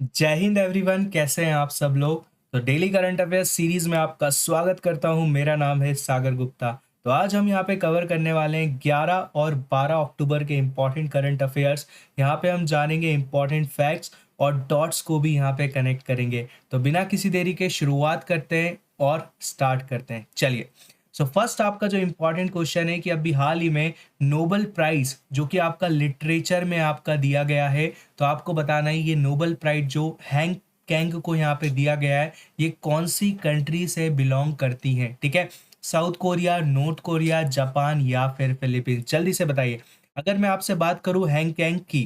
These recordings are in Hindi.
जय हिंद एवरीवन, कैसे हैं आप सब लोग। तो डेली करंट अफेयर्स सीरीज में आपका स्वागत करता हूं। मेरा नाम है सागर गुप्ता। तो आज हम यहां पे कवर करने वाले हैं 11 और 12 अक्टूबर के इंपॉर्टेंट करंट अफेयर्स। यहां पे हम जानेंगे इंपॉर्टेंट फैक्ट्स और डॉट्स को भी यहां पे कनेक्ट करेंगे। तो बिना किसी देरी के शुरुआत करते हैं और स्टार्ट करते हैं। चलिए, सो फर्स्ट आपका जो इम्पोर्टेंट क्वेश्चन है कि अभी हाल ही में नोबेल प्राइज जो कि आपका लिटरेचर में आपका दिया गया है, तो आपको बताना है ये नोबेल प्राइज जो हैंग कैंग को यहाँ पे दिया गया है, ये कौन सी कंट्री से बिलोंग करती है। ठीक है, south Korea, north Korea, Japan या फिर फिलीपींस। जल्दी से बताइए। अगर मैं आपसे बात करूं हैंग कैंग की,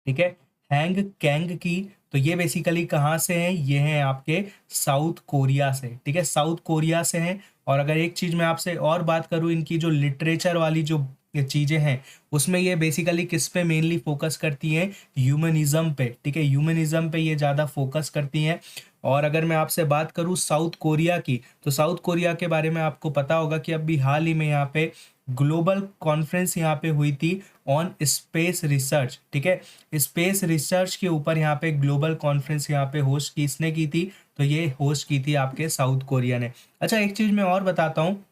ठीक है, हैंग कैंग की, तो ये बेसिकली कहाँ से हैं, ये हैं आपके साउथ कोरिया से। ठीक है, साउथ कोरिया से हैं। और अगर एक चीज मैं आपसे और बात करूँ, इनकी जो लिटरेचर वाली जो ये चीजें हैं, उसमें ये बेसिकली किस पे मेनली फोकस करती हैं, ह्यूमनिज्म पे। ठीक है, ह्यूमनिज्म पे ये ज्यादा फोकस करती हैं। और अगर मैं आपसे बात करूँ साउथ कोरिया की, तो साउथ कोरिया के बारे में आपको पता होगा कि अभी हाल ही में यहाँ पे ग्लोबल कॉन्फ्रेंस यहाँ पे हुई थी ऑन स्पेस रिसर्च। ठीक है, स्पेस रिसर्च के ऊपर यहाँ पे ग्लोबल कॉन्फ्रेंस यहाँ पे होस्ट किसने की थी, तो ये होस्ट की थी आपके साउथ कोरिया ने। अच्छा, एक चीज मैं और बताता हूँ।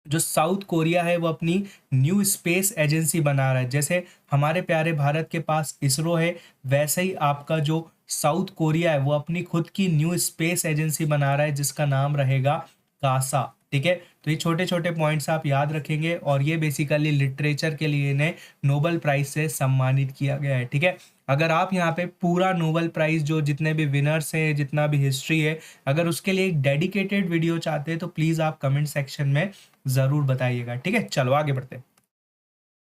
जो साउथ कोरिया है वो अपनी न्यू स्पेस एजेंसी बना रहा है। जैसे हमारे प्यारे भारत के पास इसरो है, वैसे ही आपका जो साउथ कोरिया है वो अपनी खुद की न्यू स्पेस एजेंसी बना रहा है, जिसका नाम रहेगा कासा। ठीक है, तो ये छोटे छोटे पॉइंट्स आप याद रखेंगे। और ये बेसिकली लिटरेचर के लिए इन्हें नोबेल प्राइज से सम्मानित किया गया है। ठीक है, अगर आप यहाँ पे पूरा नोबेल प्राइज जो जितने भी विनर्स हैं, जितना भी हिस्ट्री है, अगर उसके लिए एक डेडिकेटेड वीडियो चाहते हैं तो प्लीज आप कमेंट सेक्शन में जरूर बताइएगा। ठीक है, चलो आगे बढ़ते हैं।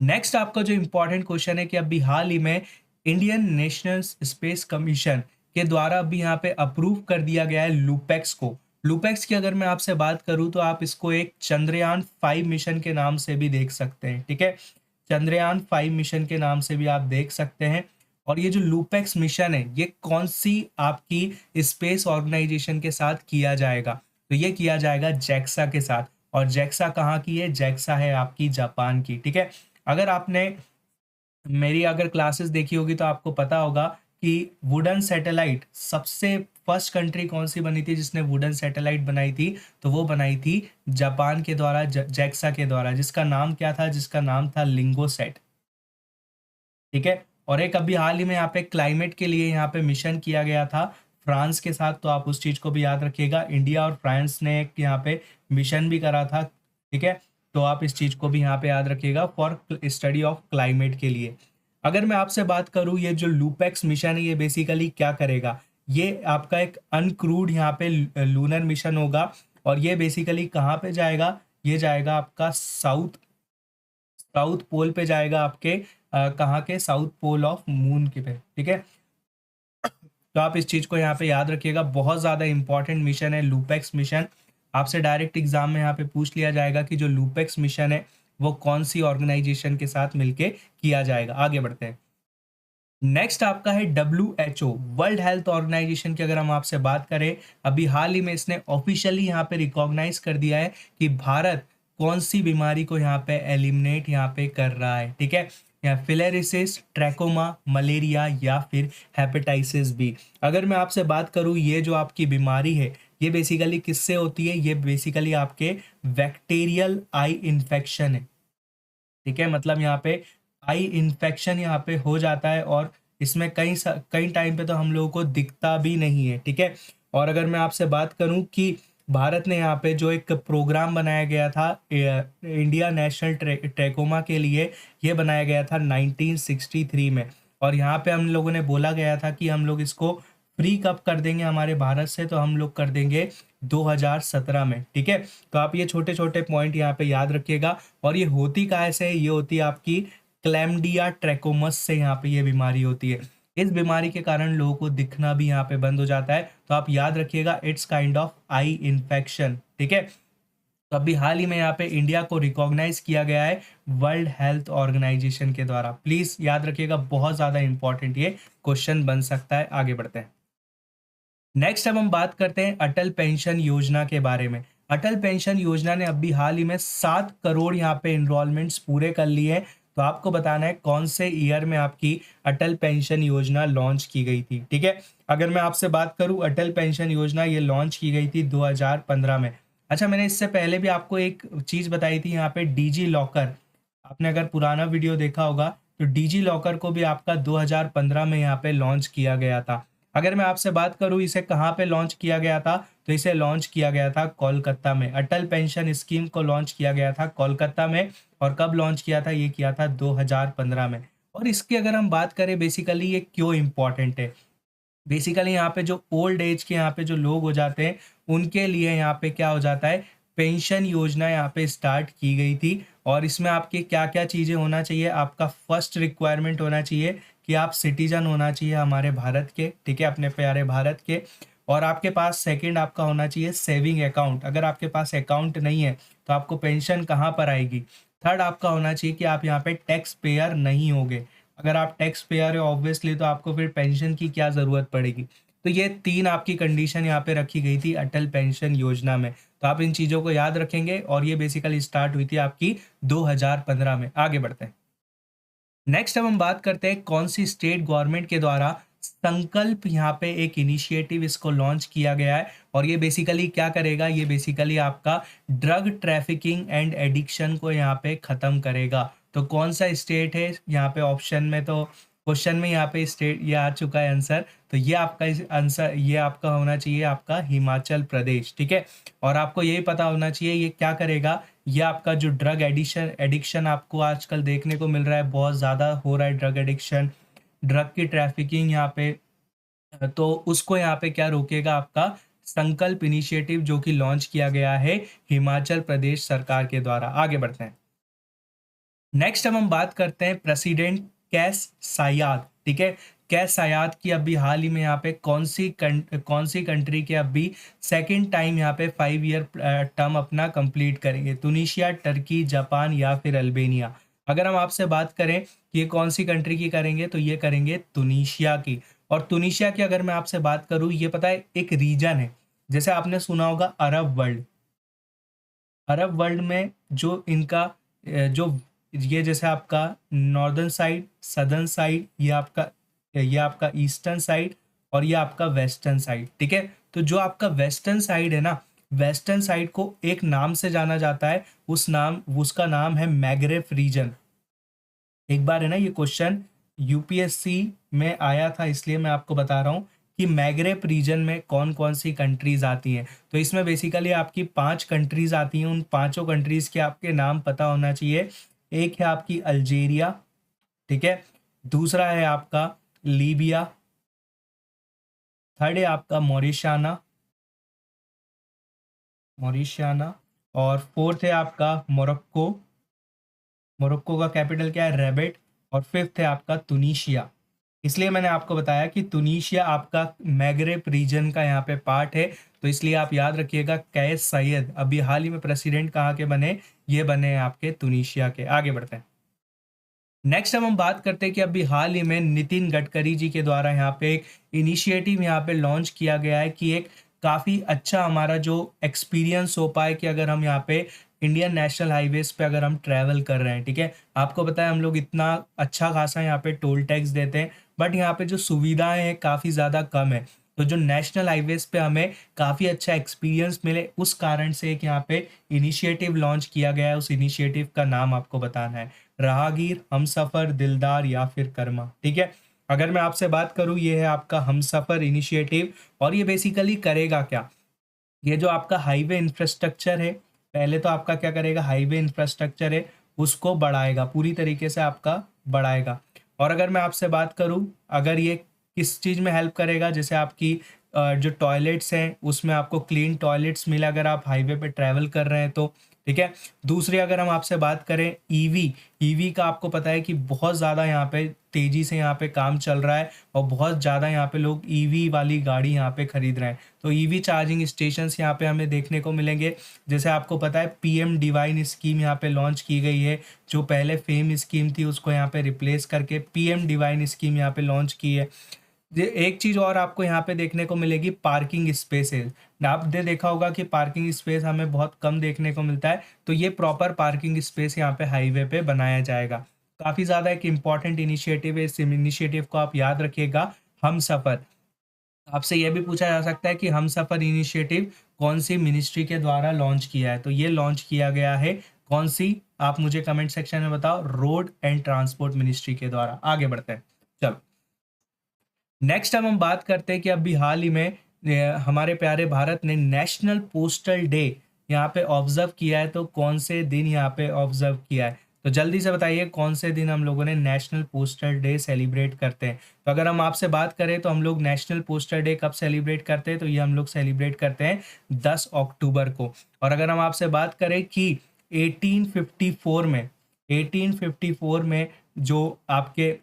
नेक्स्ट आपका जो इंपॉर्टेंट क्वेश्चन है कि अभी हाल ही में इंडियन नेशनल स्पेस कमीशन के द्वारा अभी यहाँ पे अप्रूव कर दिया गया है लूपेक्स को। लूपेक्स की अगर मैं आपसे बात करूं तो आप इसको एक चंद्रयान 5 मिशन के नाम से भी देख सकते हैं। ठीक है, चंद्रयान 5 मिशन के नाम से भी आप देख सकते हैं। और ये जो लूपेक्स मिशन है ये कौन सी आपकी स्पेस ऑर्गेनाइजेशन के साथ किया जाएगा, तो ये किया जाएगा जैक्सा के साथ। और जैक्सा कहाँ की है, जैक्सा है आपकी जापान की। ठीक है, अगर आपने मेरी अगर क्लासेस देखी होगी तो आपको पता होगा कि वुडन सैटेलाइट सबसे फर्स्ट कंट्री कौन सी बनी थी जिसने वुडन सैटेलाइट बनाई थी, तो वो बनाई थी जापान के द्वारा, जैक्सा के द्वारा। जिसका नाम क्या था, जिसका नाम था लिंगोसेट। ठीक है, और एक अभी हाल ही में यहाँ पे क्लाइमेट के लिए यहाँ पे मिशन किया गया था फ्रांस के साथ, तो आप उस चीज को भी याद रखिएगा। इंडिया और फ्रांस ने एक यहाँ पे मिशन भी करा था। ठीक है, तो आप इस चीज को भी यहाँ पे याद रखिएगा फॉर स्टडी ऑफ क्लाइमेट के लिए। अगर मैं आपसे बात करूँ, ये जो लूपेक्स मिशन है ये बेसिकली क्या करेगा, ये आपका एक अनक्रूड यहाँ पे लूनर मिशन होगा। और ये बेसिकली कहाँ पे जाएगा, ये जाएगा आपका साउथ साउथ पोल पे जाएगा, आपके कहाँ के, साउथ पोल ऑफ मून के पे। ठीक है, तो आप इस चीज को यहाँ पे याद रखिएगा, बहुत ज्यादा इंपॉर्टेंट मिशन है लूपेक्स मिशन। आपसे डायरेक्ट एग्जाम में यहाँ पे पूछ लिया जाएगा कि जो लूपेक्स मिशन है वो कौन सी ऑर्गेनाइजेशन के साथ मिलके किया जाएगा। आगे बढ़ते हैं। नेक्स्ट आपका है WHO, वर्ल्ड हेल्थ ऑर्गेनाइजेशन की अगर हम आपसे बात करें, अभी हाल ही में इसने ऑफिशियली यहाँ पे रिकॉग्नाइज कर दिया है कि भारत कौन सी बीमारी को यहाँ पे एलिमिनेट यहाँ पे कर रहा है। ठीक है, या फिलेरिसिस, ट्रैकोमा, मलेरिया या फिर हेपेटाइटिस B। अगर मैं आपसे बात करूँ, ये जो आपकी बीमारी है ये बेसिकली किससे होती है, ये बेसिकली आपके बैक्टीरियल आई इन्फेक्शन है। ठीक है, मतलब यहाँ पे आई इन्फेक्शन यहाँ पे हो जाता है, और इसमें कई टाइम पे तो हम लोगों को दिखता भी नहीं है। ठीक है, और अगर मैं आपसे बात करूं कि भारत ने यहाँ पे जो एक प्रोग्राम बनाया गया था इंडिया नेशनल ट्रैकोमा के लिए, ये बनाया गया था 1963 में। और यहाँ पे हम लोगों ने बोला गया था कि हम लोग इसको फ्री कब कर देंगे हमारे भारत से, तो हम लोग कर देंगे 2017 में। ठीक है, तो आप ये छोटे छोटे पॉइंट यहाँ पे याद रखिएगा। और ये होती कहाँ से है, ये होती है आपकी क्लैमडिया ट्रैकोमस से, यहाँ पे ये बीमारी होती है। इस बीमारी के कारण लोगों को दिखना भी यहाँ पे बंद हो जाता है। तो आप याद रखिएगा, it's kind of eye infection. ठीक है, तो अभी हाल ही में यहाँ पे इंडिया को रिकॉग्नाइज किया गया है वर्ल्ड हेल्थ ऑर्गेनाइजेशन के द्वारा। प्लीज याद रखिएगा, बहुत ज्यादा इंपॉर्टेंट ये क्वेश्चन बन सकता है। आगे बढ़ते हैं। नेक्स्ट अब हम बात करते हैं अटल पेंशन योजना के बारे में। अटल पेंशन योजना ने अभी हाल ही में 7 करोड़ यहाँ पे इनरोलमेंट्स पूरे कर लिए हैं। तो आपको बताना है कौन से ईयर में आपकी अटल पेंशन योजना लॉन्च की गई थी। ठीक है, अगर मैं आपसे बात करूं, अटल पेंशन योजना ये लॉन्च की गई थी 2015 में। अच्छा, मैंने इससे पहले भी आपको एक चीज़ बताई थी यहाँ पे, डिजी लॉकर। आपने अगर पुराना वीडियो देखा होगा तो डिजी लॉकर को भी आपका 2015 में यहाँ पे लॉन्च किया गया था। अगर मैं आपसे बात करूँ इसे कहाँ पे लॉन्च किया गया था, तो इसे लॉन्च किया गया था कोलकाता में। अटल पेंशन स्कीम को लॉन्च किया गया था कोलकाता में। और कब लॉन्च किया था, ये किया था 2015 में। और इसकी अगर हम बात करें बेसिकली ये क्यों इम्पोर्टेंट है, बेसिकली यहाँ पे जो ओल्ड एज के यहाँ पे जो लोग हो जाते हैं उनके लिए यहाँ पे क्या हो जाता है, पेंशन योजना यहाँ पे स्टार्ट की गई थी। और इसमें आपके क्या क्या चीज़ें होना चाहिए, आपका फर्स्ट रिक्वायरमेंट होना चाहिए कि आप सिटीजन होना चाहिए हमारे भारत के, ठीक है, अपने प्यारे भारत के। और आपके पास सेकंड आपका होना चाहिए सेविंग अकाउंट। अगर आपके पास अकाउंट नहीं है तो आपको पेंशन कहाँ पर आएगी। थर्ड आपका होना चाहिए कि आप यहाँ पे टैक्स पेयर नहीं होगे। अगर आप टैक्स पेयर हो ऑब्वियसली तो आपको फिर पेंशन की क्या ज़रूरत पड़ेगी। तो ये तीन आपकी कंडीशन यहाँ पे रखी गई थी अटल पेंशन योजना में। तो आप इन चीज़ों को याद रखेंगे। और ये बेसिकली स्टार्ट हुई थी आपकी 2015 में। आगे बढ़ते हैं। नेक्स्ट अब हम बात करते हैं कौन सी स्टेट गवर्नमेंट के द्वारा संकल्प यहाँ पे एक इनिशिएटिव इसको लॉन्च किया गया है। और ये बेसिकली क्या करेगा, ये बेसिकली आपका ड्रग ट्रैफिकिंग एंड एडिक्शन को यहाँ पे ख़त्म करेगा। तो कौन सा स्टेट है यहाँ पे, ऑप्शन में तो क्वेश्चन में यहाँ पे स्टेट ये आ चुका है आंसर। तो ये आपका आंसर ये आपका होना चाहिए आपका हिमाचल प्रदेश। ठीक है, और आपको यही पता होना चाहिए ये क्या करेगा, ये आपका जो ड्रग एडिशन एडिक्शन आपको आजकल देखने को मिल रहा है, बहुत ज़्यादा हो रहा है ड्रग एडिक्शन, ड्रग की ट्रैफिकिंग यहाँ पे। तो उसको यहाँ पे क्या रोकेगा, आपका संकल्प इनिशिएटिव जो कि लॉन्च किया गया है हिमाचल प्रदेश सरकार के द्वारा। आगे बढ़ते हैं। नेक्स्ट अब हम बात करते हैं प्रेसिडेंट कैस सायाद। ठीक है, कैस सायाद की अभी हाल ही में यहाँ पे कौन सी कंट्री के अभी सेकंड टाइम यहाँ पे 5 ईयर टर्म अपना कंप्लीट करेंगे, तुनिशिया, टर्की, जापान या फिर अल्बेनिया। अगर हम आपसे बात करें कि ये कौन सी कंट्री की करेंगे, तो ये करेंगे तुनिशिया की। और तुनिशिया की अगर मैं आपसे बात करूँ, ये पता है एक रीजन है, जैसे आपने सुना होगा अरब वर्ल्ड। अरब वर्ल्ड में जो इनका जो ये जैसे आपका नॉर्दर्न साइड, सदर्न साइड, ये आपका ईस्टर्न साइड और ये आपका वेस्टर्न साइड। ठीक है, तो जो आपका वेस्टर्न साइड है ना, वेस्टर्न साइड को एक नाम से जाना जाता है, उसका नाम है मैग्रेफ रीजन। एक बार है ना ये क्वेश्चन यूपीएससी में आया था, इसलिए मैं आपको बता रहा हूँ कि मैग्रेब रीजन में कौन कौन सी कंट्रीज आती हैं। तो इसमें बेसिकली आपकी 5 कंट्रीज आती हैं, उन पांचों कंट्रीज के आपके नाम पता होना चाहिए। एक है आपकी अल्जीरिया, ठीक है, दूसरा है आपका लीबिया, थर्ड है आपका मॉरिशाना, और फोर्थ है आपका मोरक्को। मोरक्को का कैपिटल क्या है, रैबिट। और फिफ्थ है आपका तुनीशिया। इसलिए मैंने आपको बताया कि तुनीशिया आपका मैग्रेब रीजन का यहाँ पे पार्ट है। तो इसलिए आप याद रखिएगा, कैस सैयद अभी हाल ही में प्रेसिडेंट कहाँ के बने, ये बने हैं आपके तुनीशिया के। आगे बढ़ते हैं। नेक्स्ट अब हम बात करते हैं कि अभी हाल ही में नितिन गडकरी जी के द्वारा यहाँ पे एक इनिशिएटिव यहाँ पे लॉन्च किया गया है कि एक काफ़ी अच्छा हमारा जो एक्सपीरियंस हो पाए कि अगर हम यहाँ पे इंडियन नेशनल हाईवेज पे अगर हम ट्रैवल कर रहे हैं। ठीक है, आपको पता है हम लोग इतना अच्छा खासा यहाँ पे टोल टैक्स देते हैं, बट यहाँ पे जो सुविधाएं हैं काफ़ी ज़्यादा कम है। तो जो नेशनल हाईवेज पे हमें काफ़ी अच्छा एक्सपीरियंस मिले, उस कारण से एक यहाँ पे इनिशिएटिव लॉन्च किया गया है। उस इनिशिएटिव का नाम आपको बताना है, राहगीर, हमसफर, दिलदार या फिर कर्मा। ठीक है, अगर मैं आपसे बात करूं, ये है आपका हमसफर इनिशिएटिव। और ये बेसिकली करेगा क्या, ये जो आपका हाईवे इंफ्रास्ट्रक्चर है, पहले तो आपका क्या करेगा, हाईवे इंफ्रास्ट्रक्चर है उसको बढ़ाएगा, पूरी तरीके से आपका बढ़ाएगा। और अगर मैं आपसे बात करूं, अगर ये किस चीज़ में हेल्प करेगा, जैसे आपकी जो टॉयलेट्स हैं उसमें आपको क्लीन टॉयलेट्स मिले अगर आप हाईवे पे ट्रैवल कर रहे हैं तो। ठीक है, दूसरी अगर हम आपसे बात करें ईवी का, आपको पता है कि बहुत ज़्यादा यहाँ पे तेज़ी से यहाँ पे काम चल रहा है और बहुत ज़्यादा यहाँ पे लोग ईवी वाली गाड़ी यहाँ पे खरीद रहे हैं। तो ईवी चार्जिंग स्टेशंस यहाँ पे हमें देखने को मिलेंगे। जैसे आपको पता है पीएम डिवाइन स्कीम यहाँ पे लॉन्च की गई है, जो पहले फेम स्कीम थी उसको यहाँ पे रिप्लेस करके पीएम डिवाइन स्कीम यहाँ पे लॉन्च की है। एक चीज़ और आपको यहाँ पे देखने को मिलेगी, पार्किंग स्पेसेस। आपने देखा होगा कि पार्किंग स्पेस हमें बहुत कम देखने को मिलता है, तो ये प्रॉपर पार्किंग स्पेस यहाँ पे हाईवे पे बनाया जाएगा। काफ़ी ज़्यादा एक इम्पॉर्टेंट इनिशिएटिव है, इस इनिशिएटिव को आप याद रखिएगा, हम सफ़र। आपसे यह भी पूछा जा सकता है कि हम सफ़र इनिशिएटिव कौन सी मिनिस्ट्री के द्वारा लॉन्च किया है, तो ये लॉन्च किया गया है कौन सी, आप मुझे कमेंट सेक्शन में बताओ, रोड एंड ट्रांसपोर्ट मिनिस्ट्री के द्वारा। आगे बढ़ते हैं, चलो नेक्स्ट अब हम बात करते हैं कि अभी हाल ही में हमारे प्यारे भारत ने नेशनल पोस्टल डे यहाँ पे ऑब्जर्व किया है, तो कौन से दिन यहाँ पे ऑब्जर्व किया है, तो जल्दी से बताइए कौन से दिन हम लोगों ने नेशनल पोस्टल डे सेलिब्रेट करते हैं। तो अगर हम आपसे बात करें तो हम लोग नेशनल पोस्टल डे कब सेलिब्रेट करते हैं, तो ये हम लोग सेलिब्रेट करते हैं 10 अक्टूबर को। और अगर हम आपसे बात करें कि 1854 में 1854 में जो आपके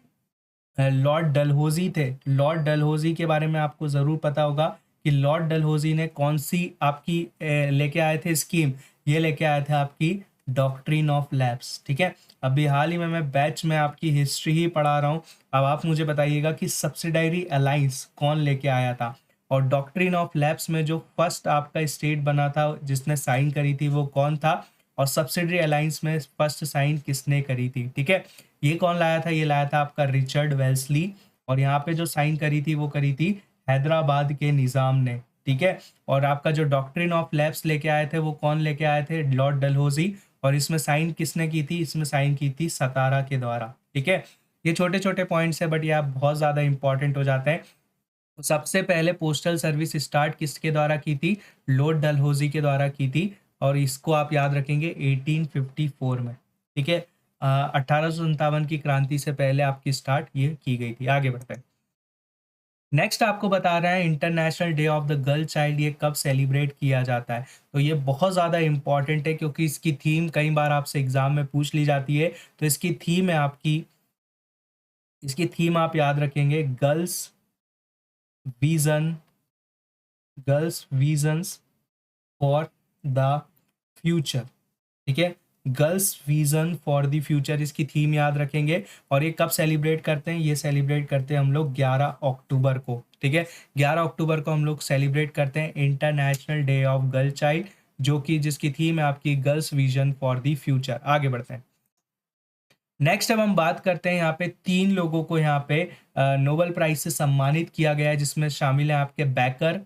लॉर्ड डलहौजी थे, लॉर्ड डलहौजी के बारे में आपको ज़रूर पता होगा कि लॉर्ड डलहौजी ने कौन सी आपकी लेके आए थे स्कीम, ये लेके आए थे आपकी डॉक्ट्रिन ऑफ लैप्स। ठीक है, अभी हाल ही में मैं बैच में आपकी हिस्ट्री ही पढ़ा रहा हूँ। अब आप मुझे बताइएगा कि सब्सिडायरी अलाइंस कौन लेके आया था, और डॉक्ट्रिन ऑफ लैप्स में जो फर्स्ट आपका स्टेट बना था जिसने साइन करी थी वो कौन था, और सब्सिडरी अलाइंस में फर्स्ट साइन किसने करी थी। ठीक है, ये कौन लाया था, ये लाया था आपका रिचर्ड वेल्सली, और यहाँ पे जो साइन करी थी वो करी थी हैदराबाद के निज़ाम ने। ठीक है, और आपका जो डॉक्ट्रिन ऑफ लैप्स लेके आए थे वो कौन लेके आए थे, लॉर्ड डलहौजी, और इसमें साइन किसने की थी, इसमें साइन की थी सतारा के द्वारा। ठीक है, ये छोटे छोटे पॉइंट्स है बट ये आप बहुत ज़्यादा इंपॉर्टेंट हो जाते हैं। तो सबसे पहले पोस्टल सर्विस स्टार्ट किसके द्वारा की थी, लॉर्ड डलहौजी के द्वारा की थी, और इसको आप याद रखेंगे 1854 में। ठीक है, 1857 की क्रांति से पहले आपकी स्टार्ट ये की गई थी। आगे बढ़ते हैं, नेक्स्ट आपको बता रहा है international day of the girl child ये कब सेलिब्रेट किया जाता है। तो ये बहुत ज़्यादा इंपॉर्टेंट है क्योंकि इसकी थीम कई बार आपसे एग्जाम में पूछ ली जाती है। तो इसकी थीम है आपकी, इसकी थीम आप याद रखेंगे, girls vision, girls visions for the future. ठीक है, girls vision for the future इसकी थीम याद रखेंगे। और ये कब सेलिब्रेट करते हैं, ये सेलिब्रेट करते हैं हम लोग 11 अक्टूबर को। ठीक है, 11 अक्टूबर को हम लोग सेलिब्रेट करते हैं international day of girl child, जो कि जिसकी थीम है आपकी girls vision for the future. आगे बढ़ते हैं, नेक्स्ट अब हम बात करते हैं, यहाँ पे 3 लोगों को यहाँ पे नोबेल प्राइज से सम्मानित किया गया है, जिसमें शामिल है आपके बैकर,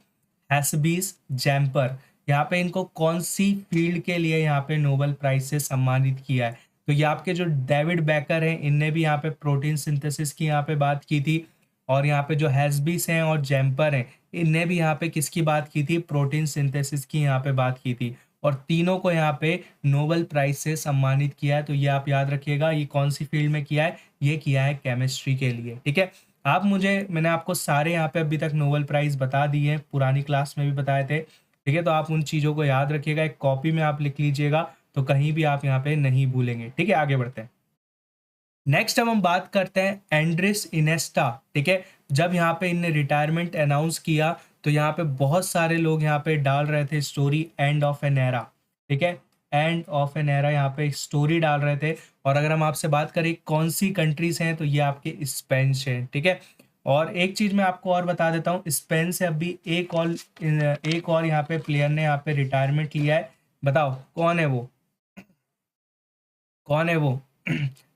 हैसबीस, जैम्पर। यहाँ पे इनको कौन सी फील्ड के लिए यहाँ पे नोबेल प्राइज से सम्मानित किया है, तो ये आपके जो डेविड बैकर हैं इनने भी यहाँ पे प्रोटीन सिंथेसिस की यहाँ पे बात की थी, और यहाँ पे जो हैसबीस हैं और जैम्पर हैं इनने भी यहाँ पे किसकी बात की थी, प्रोटीन सिंथेसिस की यहाँ पे बात की थी, और तीनों को यहाँ पे नोबेल प्राइज से सम्मानित किया है। तो ये आप याद रखिएगा, ये कौन सी फील्ड में किया है, ये किया है केमिस्ट्री के लिए। ठीक है, मैंने आपको सारे यहाँ पे अभी तक नोबेल प्राइज बता दिए हैं, पुरानी क्लास में भी बताए थे। ठीक है, तो आप उन चीज़ों को याद रखिएगा, एक कॉपी में आप लिख लीजिएगा तो कहीं भी आप यहाँ पे नहीं भूलेंगे। ठीक है, आगे बढ़ते हैं, नेक्स्ट अब हम बात करते हैं एंड्रेस इनेस्टा। ठीक है, जब यहाँ पे इनने रिटायरमेंट अनाउंस किया तो यहाँ पे बहुत सारे लोग यहाँ पे डाल रहे थे story end of an era. ठीक है, एंड ऑफ एन एरा यहाँ पे स्टोरी डाल रहे थे। और अगर हम आपसे बात करें कौन सी कंट्रीज हैं, तो ये आपके स्पेन से हैं। ठीक है, और एक चीज़ मैं आपको और बता देता हूँ, स्पेन से अभी एक और यहाँ पे प्लेयर ने यहाँ पे रिटायरमेंट लिया है। बताओ कौन है वो, कौन है वो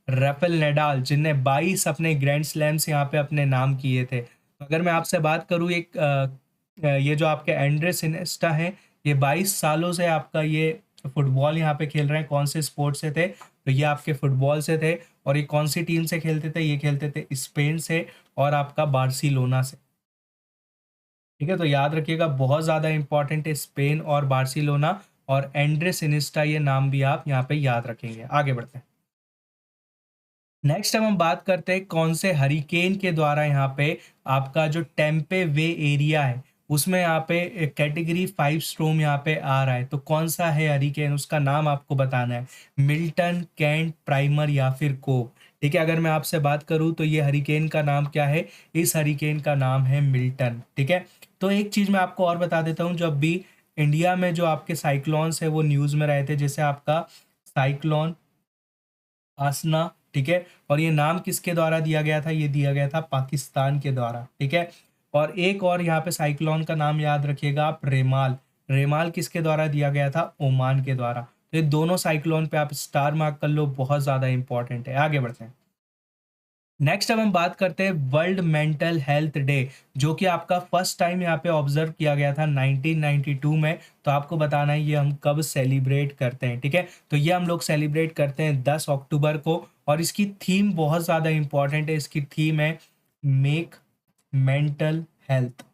राफेल नडाल, जिनने 22 अपने ग्रैंड स्लैम्स यहाँ पे अपने नाम किए थे। तो अगर मैं आपसे बात करूँ ये जो आपके एंड्रेस इनेस्टा हैं, ये 22 सालों से आपका ये फुटबॉल यहाँ पे खेल रहे हैं। कौन से स्पोर्ट से थे, तो ये आपके फुटबॉल से थे। और ये कौन सी टीम से खेलते थे, ये खेलते थे स्पेन से और आपका बार्सिलोना से। ठीक है, तो याद रखिएगा, बहुत ज़्यादा इंपॉर्टेंट है स्पेन और बार्सिलोना, और एंड्रेस इनेस्टा ये नाम भी आप यहाँ पे याद रखेंगे। आगे बढ़ते हैं, नेक्स्ट अब हम बात करते हैं कौन से हरिकेन के द्वारा यहाँ पे आपका जो टेम्पे वे एरिया है उसमें यहाँ पे कैटेगरी 5 स्टॉर्म यहाँ पे आ रहा है। तो कौन सा है हरिकेन, उसका नाम आपको बताना है, मिल्टन, कैंट, प्राइमर या फिर कोब। ठीक है, अगर मैं आपसे बात करूँ तो ये हरिकेन का नाम क्या है, इस हरिकेन का नाम है मिल्टन। ठीक है, तो एक चीज़ मैं आपको और बता देता हूँ, जब भी इंडिया में जो आपके साइक्लोन्स है वो न्यूज़ में रहे थे, जैसे आपका साइक्लोन आसना। ठीक है, और ये नाम किसके द्वारा दिया गया था, ये दिया गया था पाकिस्तान के द्वारा। ठीक है, और एक और यहाँ पे साइक्लोन का नाम याद रखिएगा आप, रेमाल। रेमाल किसके द्वारा दिया गया था, ओमान के द्वारा। तो ये दोनों साइक्लोन पे आप स्टार मार्क कर लो, बहुत ज़्यादा इंपॉर्टेंट है। आगे बढ़ते हैं, नेक्स्ट अब हम बात करते हैं वर्ल्ड मेंटल हेल्थ डे, जो कि आपका फर्स्ट टाइम यहाँ पे ऑब्जर्व किया गया था 1992 में। तो आपको बताना है ये हम कब सेलिब्रेट करते हैं, ठीक है। तो ये हम लोग सेलिब्रेट करते हैं 10 अक्टूबर को, और इसकी थीम बहुत ज़्यादा इंपॉर्टेंट है। इसकी थीम है make mental health,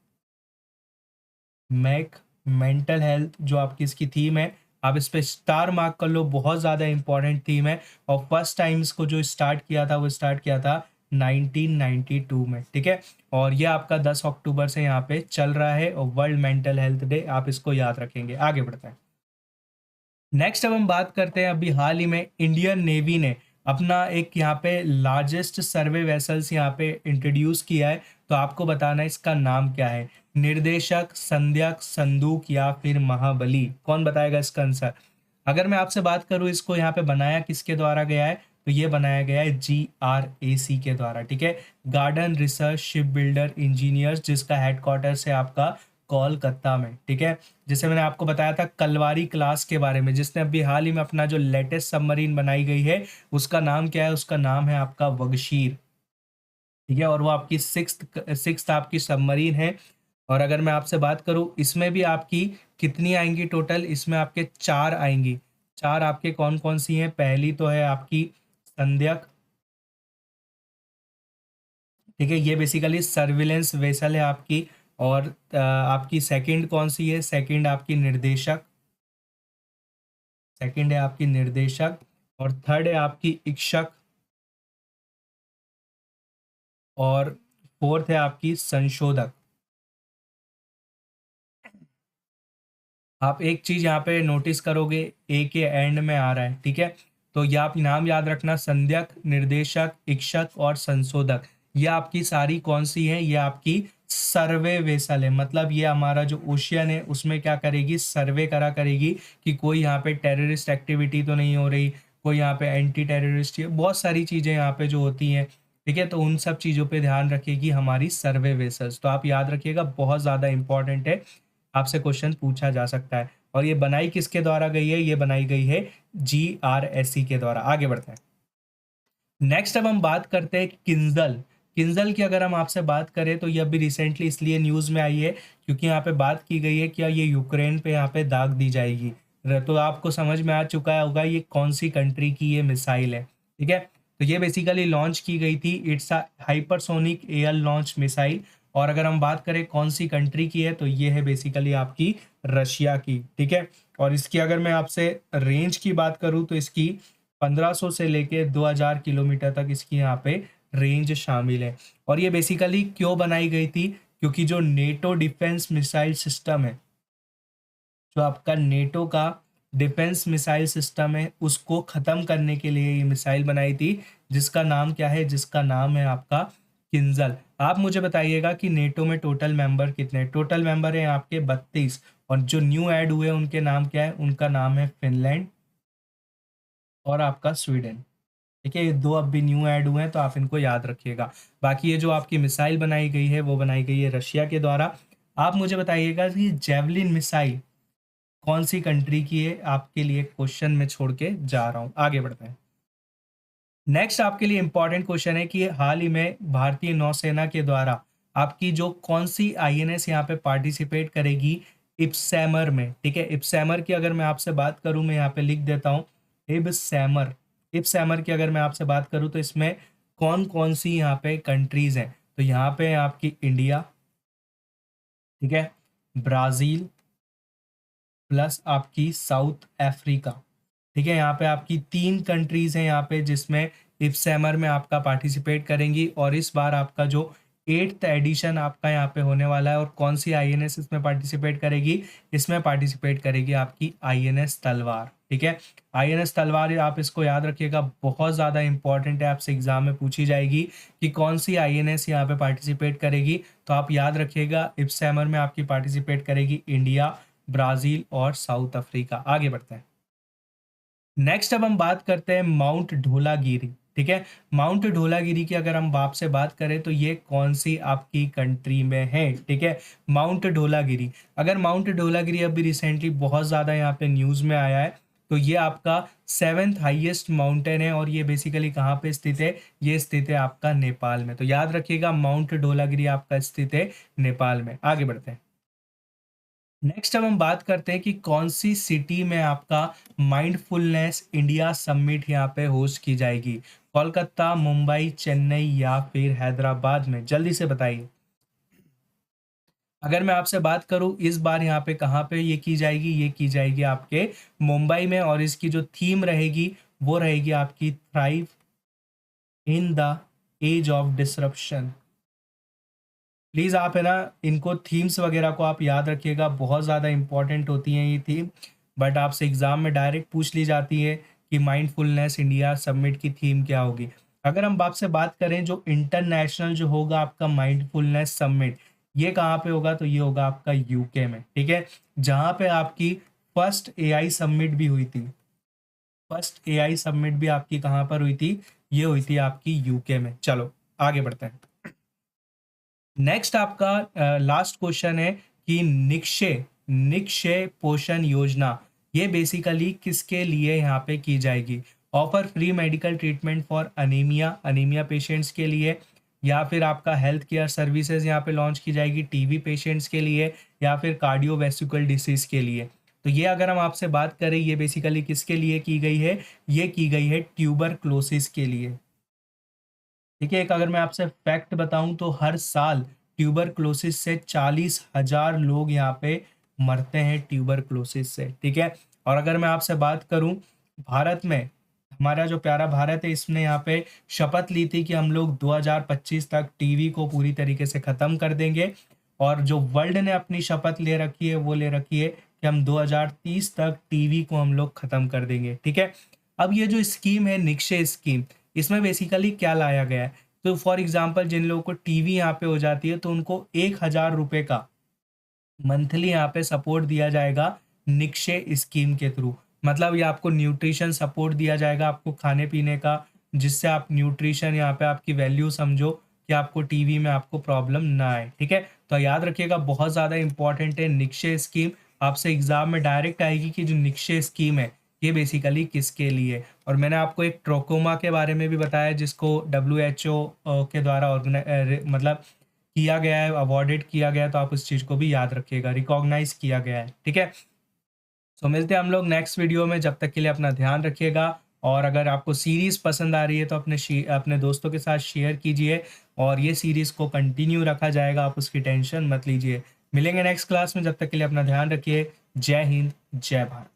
make mental health जो आपकी इसकी थीम है। आप इस पे स्टार मार्क कर लो, बहुत ज़्यादा इंपॉर्टेंट थीम है। और फर्स्ट टाइम इसको जो स्टार्ट किया था वो स्टार्ट किया था 1992 में, ठीक है। और ये आपका 10 अक्टूबर से यहाँ पे चल रहा है, और वर्ल्ड मेंटल हेल्थ डे आप इसको याद रखेंगे। आगे बढ़ते हैं। नेक्स्ट अब हम बात करते हैं, अभी हाल ही में इंडियन नेवी ने अपना एक यहाँ पे लार्जेस्ट सर्वे वेसल्स यहाँ पे इंट्रोड्यूस किया है। तो आपको बताना है इसका नाम क्या है। निर्देशक, संध्याक, संदूक या फिर महाबली, कौन बताएगा इसका आंसर। अगर मैं आपसे बात करूँ इसको यहाँ पे बनाया किसके द्वारा गया है, तो ये बनाया गया है GRAC के द्वारा, ठीक है। Garden research ship builder engineers, जिसका हेडक्वार्टर्स है आपका कोलकाता में, ठीक है। जैसे मैंने आपको बताया था कलवारी क्लास के बारे में, जिसने अभी हाल ही में अपना जो लेटेस्ट सबमरीन बनाई गई है, उसका नाम क्या है, उसका नाम है आपका वगशीर, ठीक है। और वो आपकी सिक्स्थ आपकी सबमरीन है। और अगर मैं आपसे बात करूं इसमें भी आपकी कितनी आएंगी टोटल, इसमें आपके 4 आएंगी। 4 आपके कौन कौन सी हैं, पहली तो है आपकी संध्यक, ठीक है। ये बेसिकली सर्विलेंस वेसल है आपकी। और आपकी सेकंड कौन सी है, सेकंड आपकी निर्देशक, सेकंड है आपकी निर्देशक। और थर्ड है आपकी इक्षक। और फोर्थ है आपकी संशोधक। आप एक चीज यहाँ पे नोटिस करोगे, ए के एंड में आ रहा है, ठीक है। तो ये आप नाम याद रखना, संध्यक, निर्देशक, इक्षक और संशोधक। ये आपकी सारी कौन सी है, ये आपकी सर्वे वेसल है। मतलब ये हमारा जो ओशियन है उसमें क्या करेगी, सर्वे करा करेगी कि कोई यहाँ पे टेररिस्ट एक्टिविटी तो नहीं हो रही, कोई यहाँ पे एंटी टेररिस्ट, बहुत सारी चीजें यहाँ पे जो होती हैं, ठीक है। तो उन सब चीज़ों पे ध्यान रखेगी हमारी सर्वे वेसल्स। तो आप याद रखिएगा, बहुत ज़्यादा इंपॉर्टेंट है, आपसे क्वेश्चन पूछा जा सकता है। और ये बनाई किसके द्वारा गई है, ये बनाई गई है GRSC के द्वारा। आगे बढ़ते हैं। नेक्स्ट अब हम बात करते हैं किंजल। किंजल की अगर हम आपसे बात करें तो ये अभी रिसेंटली इसलिए न्यूज़ में आई है क्योंकि यहाँ पे बात की गई है कि ये यूक्रेन पे यहाँ पे दाग दी जाएगी। तो आपको समझ में आ चुका होगा ये कौन सी कंट्री की ये मिसाइल है, ठीक है। तो ये बेसिकली लॉन्च की गई थी, it's a hypersonic air launch missile. और अगर हम बात करें कौन सी कंट्री की है, तो ये है बेसिकली आपकी रशिया की, ठीक है। और इसकी अगर मैं आपसे रेंज की बात करूँ तो इसकी 1500 से लेके 2000 किलोमीटर तक इसकी यहाँ पे रेंज शामिल है। और ये बेसिकली क्यों बनाई गई थी, क्योंकि जो नेटो डिफेंस मिसाइल सिस्टम है, जो आपका नेटो का डिफेंस मिसाइल सिस्टम है, उसको ख़त्म करने के लिए ये मिसाइल बनाई थी, जिसका नाम क्या है, जिसका नाम है आपका किंजल। आप मुझे बताइएगा कि नेटो में टोटल मेंबर कितने हैं। टोटल मेंबर हैं आपके 32। और जो न्यू ऐड हुए उनके नाम क्या है, उनका नाम है फिनलैंड और आपका स्वीडन, ठीक है। ये दो अब भी न्यू ऐड हुए हैं, तो आप इनको याद रखिएगा। बाकी ये जो आपकी मिसाइल बनाई गई है वो बनाई गई है रशिया के द्वारा। आप मुझे बताइएगा कि जेवलिन मिसाइल कौन सी कंट्री की है, आपके लिए क्वेश्चन में छोड़ के जा रहा हूँ। आगे बढ़ते हैं। नेक्स्ट आपके लिए इंपॉर्टेंट क्वेश्चन है कि हाल ही में भारतीय नौसेना के द्वारा आपकी जो कौन सी INS यहाँ पे पार्टिसिपेट करेगी इप्सैमर में, ठीक है। इप्सैमर की अगर मैं आपसे बात करूँ, मैं यहाँ पे लिख देता हूँ इप्सैमर। इप्सैमर की अगर मैं आपसे बात करूँ तो इसमें कौन कौन सी यहाँ पे कंट्रीज हैं, तो यहाँ पे है आपकी इंडिया, ठीक है, ब्राज़ील प्लस आपकी साउथ अफ्रीका, ठीक है। यहाँ पे आपकी 3 कंट्रीज हैं यहाँ पे जिसमें इप्सैमर में आपका पार्टिसिपेट करेंगी। और इस बार आपका जो 8th एडिशन आपका यहाँ पे होने वाला है। और कौन सी INS इसमें पार्टिसिपेट करेगी, इसमें पार्टिसिपेट करेगी आपकी INS तलवार, ठीक है। INS तलवार, आप इसको याद रखिएगा, बहुत ज़्यादा इंपॉर्टेंट है, आपसे एग्जाम में पूछी जाएगी कि कौन सी INS यहाँ पे पार्टिसिपेट करेगी। तो आप याद रखिएगा इप्सैमर में आपकी पार्टिसिपेट करेगी इंडिया, ब्राज़ील और साउथ अफ्रीका। आगे बढ़ते हैं। नेक्स्ट अब हम बात करते हैं माउंट ढोलागिरी, ठीक है। माउंट ढोलागिरी की अगर हम बाप से बात करें तो ये कौन सी आपकी कंट्री में है, ठीक है। माउंट ढोलागिरी, अगर माउंट ढोलागिरी अभी रिसेंटली बहुत ज़्यादा यहाँ पे न्यूज़ में आया है, तो ये आपका 7th हाईएस्ट माउंटेन है और ये बेसिकली कहाँ पे स्थित है, ये स्थित है आपका नेपाल में। तो याद रखिएगा माउंट धौलागिरी आपका स्थित है नेपाल में। आगे बढ़ते हैं। नेक्स्ट अब हम बात करते हैं कि कौन सी सिटी में आपका माइंडफुलनेस इंडिया समिट यहाँ पे होस्ट की जाएगी। कोलकाता, मुंबई, चेन्नई या फिर हैदराबाद में, जल्दी से बताइए। अगर मैं आपसे बात करूं इस बार यहाँ पे कहाँ पे ये की जाएगी, ये की जाएगी आपके मुंबई में, और इसकी जो थीम रहेगी वो रहेगी आपकी thrive in the age of disruption. Please आप है ना इनको थीम्स वगैरह को आप याद रखिएगा, बहुत ज़्यादा इंपॉर्टेंट होती हैं ये थीम, बट आपसे एग्ज़ाम में डायरेक्ट पूछ ली जाती है कि माइंडफुलनेस इंडिया समिट की थीम क्या होगी। अगर हम आपसे बात करें जो इंटरनेशनल जो होगा आपका माइंडफुलनेस समिट, ये कहाँ पे होगा, तो ये होगा आपका यूके में, ठीक है, जहाँ पे आपकी फर्स्ट एआई समिट भी हुई थी। फर्स्ट एआई समिट भी आपकी कहाँ पर हुई थी, ये हुई थी आपकी यूके में। चलो आगे बढ़ते हैं। नेक्स्ट आपका लास्ट क्वेश्चन है कि निक्षय निक्षय पोषण योजना ये बेसिकली किसके लिए यहाँ पे की जाएगी। Offer free medical treatment for anaemia, anaemia patients के लिए, या फिर आपका हेल्थ केयर सर्विसेज यहाँ पे लॉन्च की जाएगी टीबी पेशेंट्स के लिए, या फिर कार्डियोवैस्कुलर डिसीज के लिए। तो ये अगर हम आपसे बात करें ये बेसिकली किसके लिए की गई है, ये की गई है ट्यूबरक्लोसिस के लिए। ठीक है, एक अगर मैं आपसे फैक्ट बताऊं तो हर साल ट्यूबरक्लोसिस से 40,000 लोग यहाँ पे मरते हैं ट्यूबरक्लोसिस से, ठीक है। और अगर मैं आपसे बात करूं भारत में, हमारा जो प्यारा भारत है इसने यहाँ पे शपथ ली थी कि हम लोग 2025 तक टीवी को पूरी तरीके से ख़त्म कर देंगे, और जो वर्ल्ड ने अपनी शपथ ले रखी है वो ले रखी है कि हम 2030 तक टीवी को हम लोग ख़त्म कर देंगे, ठीक है। अब ये जो स्कीम है निक्षय स्कीम, इसमें बेसिकली क्या लाया गया है, तो फॉर एग्जांपल जिन लोगों को टीवी यहाँ पे हो जाती है तो उनको 1,000 रुपये का मंथली यहाँ पे सपोर्ट दिया जाएगा निक्षय स्कीम के थ्रू। मतलब ये आपको न्यूट्रिशन सपोर्ट दिया जाएगा आपको खाने पीने का, जिससे आप न्यूट्रिशन यहाँ पे आपकी वैल्यू समझो कि आपको टीवी में आपको प्रॉब्लम ना आए, ठीक है। तो याद रखिएगा बहुत ज़्यादा इंपॉर्टेंट है निक्षय स्कीम, आपसे एग्जाम में डायरेक्ट आएगी कि जो निक्षय स्कीम है ये बेसिकली किसके लिए। और मैंने आपको एक ट्रोकोमा के बारे में भी बताया जिसको WHO के द्वारा मतलब किया गया है, अवॉर्डेड किया गया है, तो आप उस चीज़ को भी याद रखिएगा, रिकॉग्नाइज किया गया है, ठीक है। सो मिलते हैं हम लोग नेक्स्ट वीडियो में, जब तक के लिए अपना ध्यान रखिएगा। और अगर आपको सीरीज़ पसंद आ रही है तो अपने दोस्तों के साथ शेयर कीजिए, और ये सीरीज़ को कंटिन्यू रखा जाएगा, आप उसकी टेंशन मत लीजिए। मिलेंगे नेक्स्ट क्लास में, जब तक के लिए अपना ध्यान रखिए। जय हिंद, जय भारत।